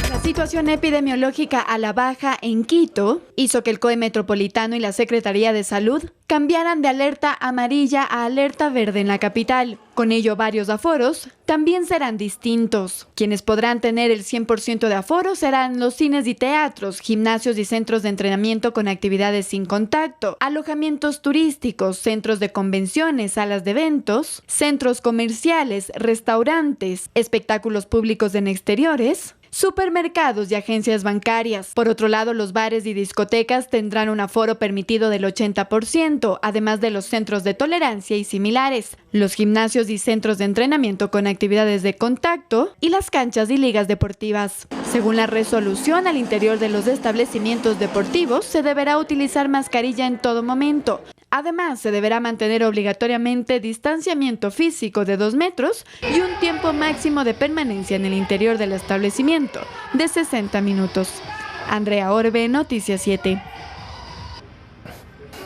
La situación epidemiológica a la baja en Quito hizo que el COE Metropolitano y la Secretaría de Salud cambiaran de alerta amarilla a alerta verde en la capital. Con ello, varios aforos también serán distintos. Quienes podrán tener el 100% de aforo serán los cines y teatros, gimnasios y centros de entrenamiento con actividades sin contacto, alojamientos turísticos, centros de convenciones, salas de eventos, centros comerciales, restaurantes, espectáculos públicos en exteriores, supermercados y agencias bancarias. Por otro lado, los bares y discotecas tendrán un aforo permitido del 80%, además de los centros de tolerancia y similares, los gimnasios y centros de entrenamiento con actividades de contacto y las canchas y ligas deportivas. Según la resolución, al interior de los establecimientos deportivos se deberá utilizar mascarilla en todo momento. Además, se deberá mantener obligatoriamente distanciamiento físico de 2 metros y un tiempo máximo de permanencia en el interior del establecimiento de 60 minutos. Andrea Orbe, Noticias 7.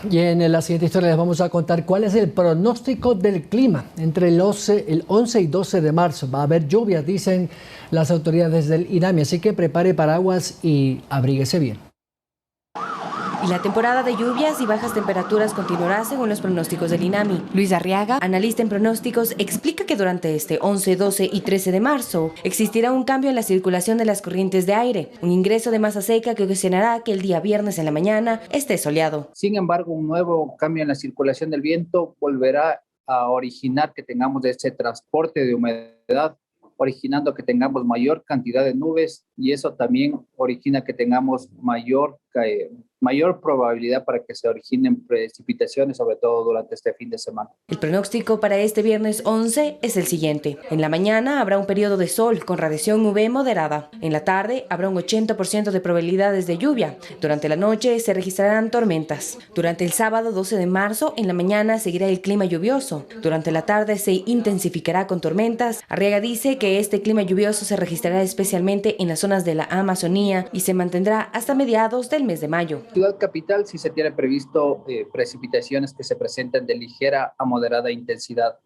Y en la siguiente historia les vamos a contar cuál es el pronóstico del clima entre el 11 y 12 de marzo. Va a haber lluvias, dicen las autoridades del INAMI, así que prepare paraguas y abríguese bien. Y la temporada de lluvias y bajas temperaturas continuará según los pronósticos del INAMI. Luis Arriaga, analista en pronósticos, explica que durante este 11, 12 y 13 de marzo existirá un cambio en la circulación de las corrientes de aire, un ingreso de masa seca que ocasionará que el día viernes en la mañana esté soleado. Sin embargo, un nuevo cambio en la circulación del viento volverá a originar que tengamos ese transporte de humedad, originando que tengamos mayor cantidad de nubes, y eso también origina que tengamos mayor probabilidad para que se originen precipitaciones, sobre todo durante este fin de semana. El pronóstico para este viernes 11 es el siguiente. En la mañana habrá un periodo de sol con radiación UV moderada. En la tarde habrá un 80% de probabilidades de lluvia. Durante la noche se registrarán tormentas. Durante el sábado 12 de marzo, en la mañana seguirá el clima lluvioso. Durante la tarde se intensificará con tormentas. Arriaga dice que este clima lluvioso se registrará especialmente en las zonas de la Amazonía y se mantendrá hasta mediados del mes de mayo. Ciudad capital sí se tiene previsto precipitaciones que se presentan de ligera a moderada intensidad.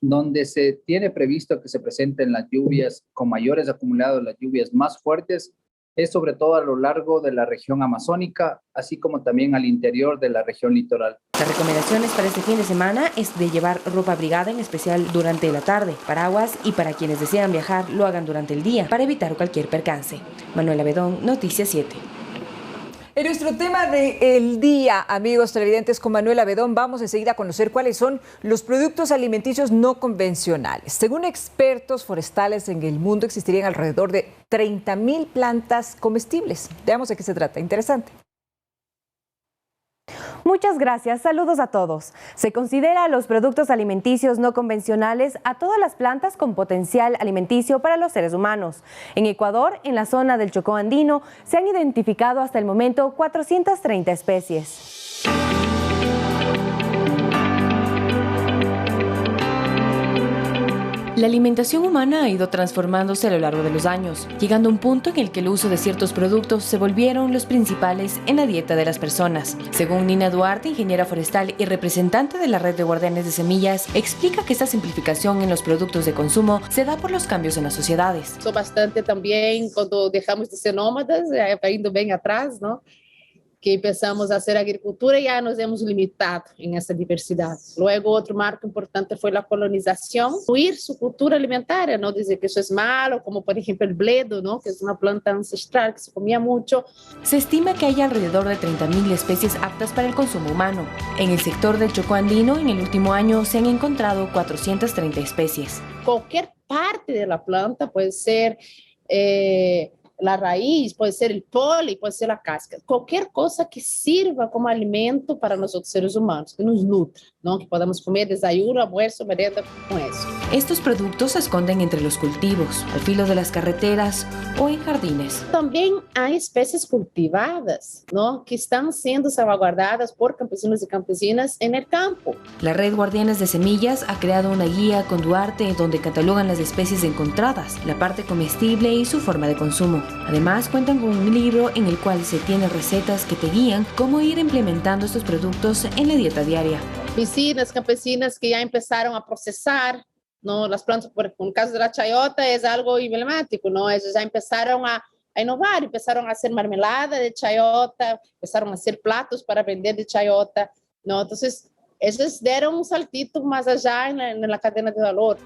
Donde se tiene previsto que se presenten las lluvias con mayores acumulados, las lluvias más fuertes, es sobre todo a lo largo de la región amazónica, así como también al interior de la región litoral. Las recomendaciones para este fin de semana es de llevar ropa abrigada, en especial durante la tarde, paraguas, y para quienes desean viajar lo hagan durante el día para evitar cualquier percance. Manuela Bedón, Noticias 7. En nuestro tema del día, amigos televidentes, con Manuela Bedón, vamos enseguida a conocer cuáles son los productos alimenticios no convencionales. Según expertos forestales en el mundo, existirían alrededor de 30.000 plantas comestibles. Veamos de qué se trata. Interesante. Muchas gracias, saludos a todos. Se considera los productos alimenticios no convencionales a todas las plantas con potencial alimenticio para los seres humanos. En Ecuador, en la zona del Chocó andino, se han identificado hasta el momento 430 especies. La alimentación humana ha ido transformándose a lo largo de los años, llegando a un punto en el que el uso de ciertos productos se volvieron los principales en la dieta de las personas. Según Nina Duarte, ingeniera forestal y representante de la red de guardianes de semillas, explica que esta simplificación en los productos de consumo se da por los cambios en las sociedades. Bastante también cuando dejamos de ser nómadas, indo bien atrás, ¿no? Que empezamos a hacer agricultura y ya nos hemos limitado en esa diversidad. Luego, otro marco importante fue la colonización, incluir su cultura alimentaria, no decir que eso es malo, como por ejemplo el bledo, ¿no? Que es una planta ancestral que se comía mucho. Se estima que hay alrededor de 30.000 especies aptas para el consumo humano. En el sector del Chocó andino, en el último año se han encontrado 430 especies. Cualquier parte de la planta puede ser la raíz, puede ser el polen, puede ser la cáscara. Cualquier cosa que sirva como alimento para nosotros seres humanos, que nos nutra, ¿no? Que podamos comer desayuno, almuerzo, merienda con eso. Estos productos se esconden entre los cultivos, al filo de las carreteras o en jardines. También hay especies cultivadas, ¿no? Que están siendo salvaguardadas por campesinos y campesinas en el campo. La Red Guardianes de Semillas ha creado una guía con Duarte donde catalogan las especies encontradas, la parte comestible y su forma de consumo. Además, cuentan con un libro en el cual se tienen recetas que te guían cómo ir implementando estos productos en la dieta diaria. Vecinas, campesinas que ya empezaron a procesar, ¿no? Las plantas, por el caso de la chayota es algo emblemático, ¿no? Ellos ya empezaron a innovar, empezaron a hacer marmelada de chayota, empezaron a hacer platos para vender de chayota, ¿no? Entonces, ellos dieron un saltito más allá en la cadena de valor.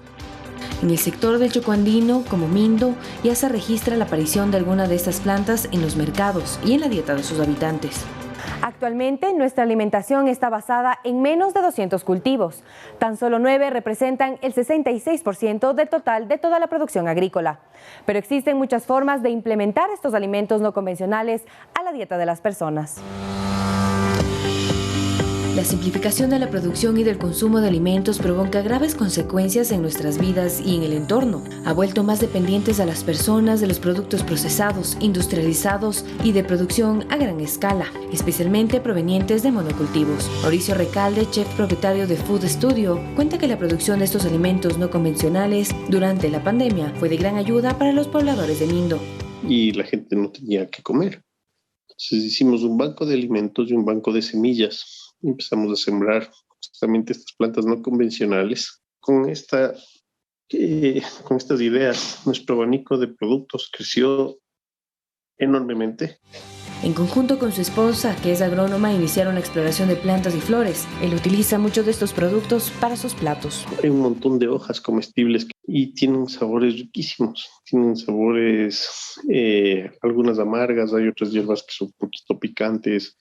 En el sector del Chocó andino, como Mindo, ya se registra la aparición de alguna de estas plantas en los mercados y en la dieta de sus habitantes. Actualmente, nuestra alimentación está basada en menos de 200 cultivos. Tan solo 9 representan el 66% del total de toda la producción agrícola. Pero existen muchas formas de implementar estos alimentos no convencionales a la dieta de las personas. La simplificación de la producción y del consumo de alimentos provoca graves consecuencias en nuestras vidas y en el entorno. Ha vuelto más dependientes a las personas de los productos procesados, industrializados y de producción a gran escala, especialmente provenientes de monocultivos. Mauricio Recalde, chef propietario de Food Studio, cuenta que la producción de estos alimentos no convencionales durante la pandemia fue de gran ayuda para los pobladores de Mindo. Y la gente no tenía que comer. Entonces hicimos un banco de alimentos y un banco de semillas. Empezamos a sembrar justamente estas plantas no convencionales. Con estas ideas, nuestro abanico de productos creció enormemente. En conjunto con su esposa, que es agrónoma, iniciaron la exploración de plantas y flores. Él utiliza muchos de estos productos para sus platos. Hay un montón de hojas comestibles y tienen sabores riquísimos. Tienen sabores, algunas amargas, hay otras hierbas que son un poquito picantes.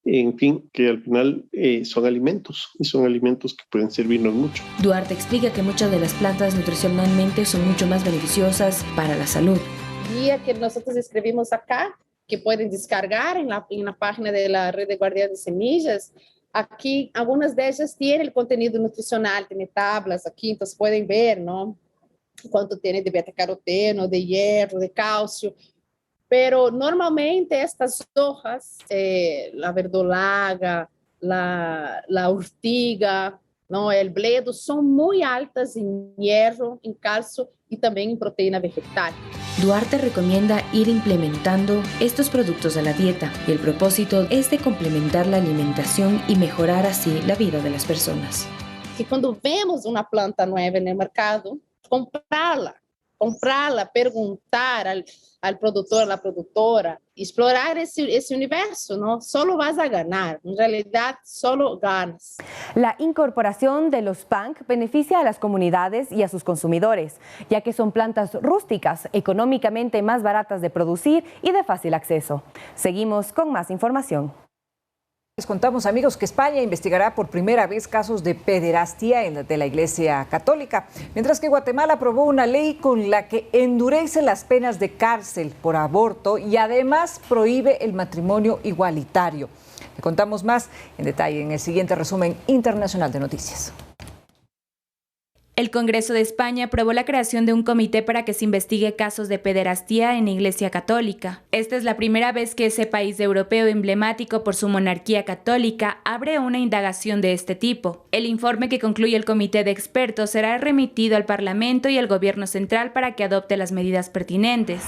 En fin, que al final son alimentos y son alimentos que pueden servirnos mucho. Duarte explica que muchas de las plantas nutricionalmente son mucho más beneficiosas para la salud. Guía que nosotros escribimos acá, que pueden descargar en la página de la Red de Guardianes de Semillas. Aquí, algunas de ellas tienen el contenido nutricional, tiene tablas aquí, entonces pueden ver, ¿no? Cuánto tiene de beta-caroteno, de hierro, de calcio. Pero normalmente estas hojas, la verdolaga, la urtiga, ¿no? El bledo, son muy altas en hierro, en calcio y también en proteína vegetal. Duarte recomienda ir implementando estos productos a la dieta y el propósito es de complementar la alimentación y mejorar así la vida de las personas. Que cuando vemos una planta nueva en el mercado, comprarla, preguntar al productor, a la productora, explorar ese universo, ¿no? Solo vas a ganar, en realidad solo ganas. La incorporación de los punk beneficia a las comunidades y a sus consumidores, ya que son plantas rústicas, económicamente más baratas de producir y de fácil acceso. Seguimos con más información. Les contamos, amigos, que España investigará por primera vez casos de pederastia de la Iglesia Católica, mientras que Guatemala aprobó una ley con la que endurece las penas de cárcel por aborto y además prohíbe el matrimonio igualitario. Le contamos más en detalle en el siguiente resumen internacional de noticias. El Congreso de España aprobó la creación de un comité para que se investigue casos de pederastía en la Iglesia Católica. Esta es la primera vez que ese país europeo emblemático por su monarquía católica abre una indagación de este tipo. El informe que concluye el comité de expertos será remitido al Parlamento y al Gobierno central para que adopte las medidas pertinentes.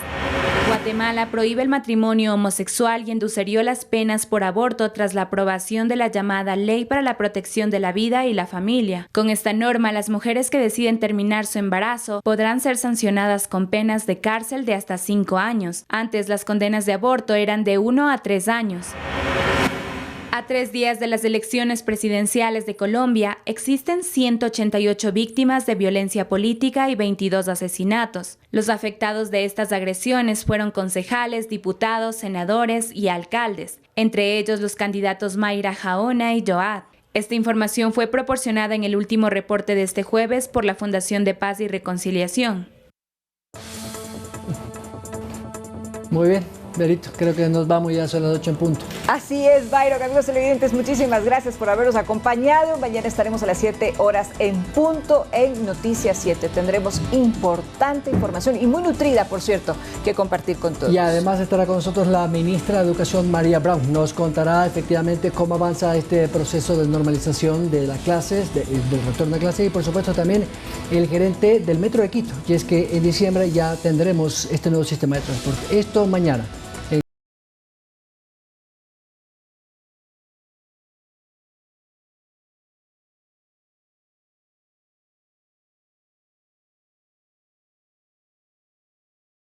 Guatemala prohíbe el matrimonio homosexual y endurecería las penas por aborto tras la aprobación de la llamada Ley para la Protección de la Vida y la Familia. Con esta norma, las mujeres que deciden terminar su embarazo podrán ser sancionadas con penas de cárcel de hasta 5 años. Antes, las condenas de aborto eran de 1 a 3 años. A 3 días de las elecciones presidenciales de Colombia, existen 188 víctimas de violencia política y 22 asesinatos. Los afectados de estas agresiones fueron concejales, diputados, senadores y alcaldes, entre ellos los candidatos Mayra Jaona y Joad. Esta información fue proporcionada en el último reporte de este jueves por la Fundación de Paz y Reconciliación. Muy bien, Berito, creo que nos vamos, ya son las 8 en punto. Así es, Byron. Amigos televidentes, muchísimas gracias por habernos acompañado. Mañana estaremos a las 7 horas en punto en Noticias 7. Tendremos importante información y muy nutrida, por cierto, que compartir con todos. Y además estará con nosotros la ministra de Educación, María Brown. Nos contará efectivamente cómo avanza este proceso de normalización de las clases, del retorno a clase, y por supuesto también el gerente del Metro de Quito. Y es que en diciembre ya tendremos este nuevo sistema de transporte. Esto mañana.